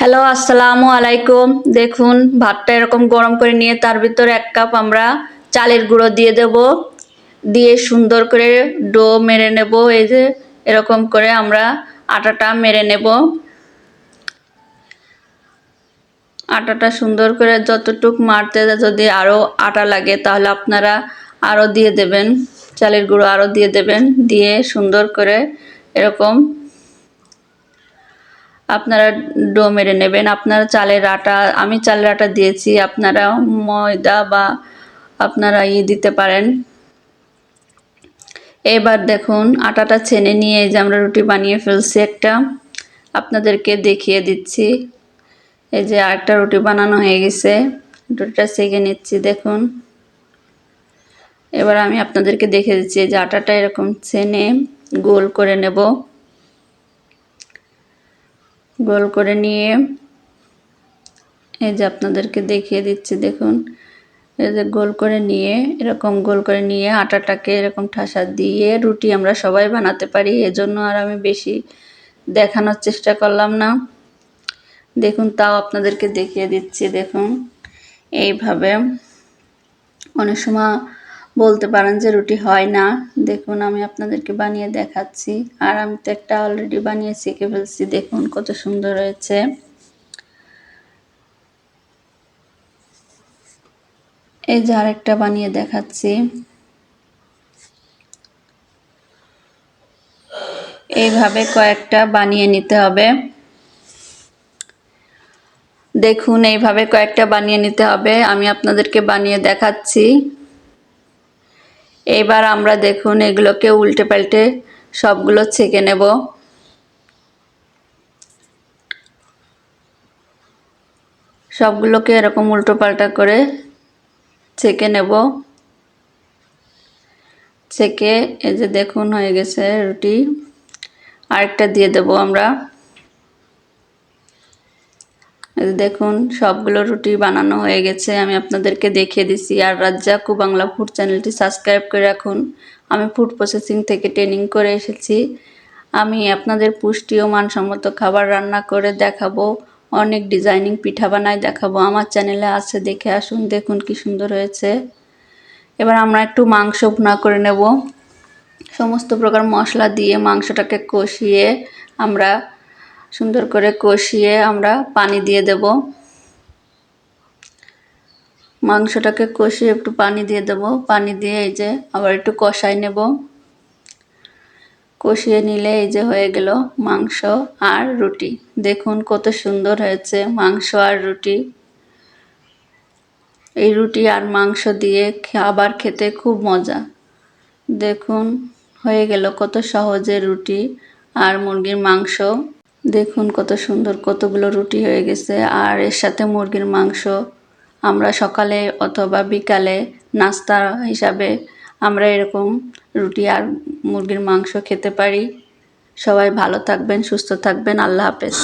Hello, আসসালামু আলাইকুম। দেখুন, ভাতটা এরকম গরম করে নিয়ে তার ভিতরে 1 কাপ আমরা চালের গুঁড়ো দিয়ে দেব। দিয়ে সুন্দর করে ডো মেরে নেব। এই যে এরকম করে আমরা আটাটা মেরে নেব। আটাটা সুন্দর করে যতটুক মারতে যদি আরও আটা লাগে তাহলে আপনারা আরও দিয়ে দেবেন, চালের গুঁড়ো আরও দিয়ে দেবেন। দিয়ে সুন্দর করে এরকম আপনারা ডো মেরে নেবেন। আপনারা চালের আটা, আমি চালের আটা দিয়েছি, আপনারা ময়দা বা আপনারা দিতে পারেন। এবার দেখুন আটাটা ছেনে নিয়ে এই যে আমরা রুটি বানিয়ে ফেলছি একটা, আপনাদেরকে দেখিয়ে দিচ্ছি। এই যে আরেকটা রুটি বানানো হয়ে গেছে, রুটিটা সেঁকে নিচ্ছি দেখুন। এবার আমি আপনাদেরকে দেখে দিচ্ছি যে আটাটা এরকম ছেনে গোল করে নেব। গোল করে নিয়ে এই যে আপনাদেরকে দেখিয়ে দিচ্ছি দেখুন। এই যে গোল করে নিয়ে এরকম গোল করে নিয়ে আটাটাকে এরকম ঠাসা দিয়ে রুটি আমরা সবাই বানাতে পারি, এজন্য আর আমি বেশি দেখানোর চেষ্টা করলাম না। দেখুন, তাও আপনাদেরকে দেখিয়ে দিচ্ছি দেখুন। এইভাবে অনেক সময় বলতে পারেন যে রুটি হয় না, দেখুন আমি আপনাদেরকে বানিয়ে দেখাচ্ছি। আর আমি তো একটা অলরেডি বানিয়ে শিখে ফেলছি, দেখুন কত সুন্দর হয়েছে। এই যে আরেকটা বানিয়ে দেখাচ্ছি। এইভাবে কয়েকটা বানিয়ে নিতে হবে। দেখুন এইভাবে কয়েকটা বানিয়ে নিতে হবে, আমি আপনাদেরকে বানিয়ে দেখাচ্ছি। এবার আমরা দেখুন এগুলোকে উল্টে পাল্টে সবগুলো ছেঁকে নেব। সবগুলোকে এরকম উল্টো পাল্টা করে ছেঁকে নেব। ছেঁকে এই যে দেখুন হয়ে গেছে রুটি। আরেকটা দিয়ে দেব আমরা। এই যে দেখুন সবগুলো রুটি বানানো হয়ে গেছে, আমি আপনাদেরকে দেখিয়ে দিচ্ছি। আর রাজ্জাকু বাংলা ফুড চ্যানেলটি সাবস্ক্রাইব করে রাখুন। আমি ফুড প্রসেসিং থেকে ট্রেনিং করে এসেছি। আমি আপনাদের পুষ্টি ও মানসম্মত খাবার রান্না করে দেখাবো, অনেক ডিজাইনিং পিঠা বানাই দেখাবো। আমার চ্যানেলে আছে, দেখে আসুন। দেখুন কি সুন্দর হয়েছে। এবার আমরা একটু মাংস ভুনা করে নেব। সমস্ত প্রকার মশলা দিয়ে মাংসটাকে কষিয়ে আমরা সুন্দর করে কষিয়ে আমরা পানি দিয়ে দেব। মাংসটাকে কষিয়ে একটু পানি দিয়ে দেব। পানি দিয়ে এই যে আবার একটু কষাই নেব। কষিয়ে নিলে এই যে হয়ে গেল মাংস আর রুটি। দেখুন কত সুন্দর হয়েছে মাংস আর রুটি। এই রুটি আর মাংস দিয়ে আবার খেতে খুব মজা। দেখুন হয়ে গেল কত সহজে রুটি আর মুরগির মাংস। দেখুন কত সুন্দর কতগুলো রুটি হয়ে গেছে। আর এর সাথে মুরগির মাংস আমরা সকালে অথবা বিকালে নাস্তা হিসাবে আমরা এরকম রুটি আর মুরগির মাংস খেতে পারি। সবাই ভালো থাকবেন, সুস্থ থাকবেন। আল্লাহ হাফেজ।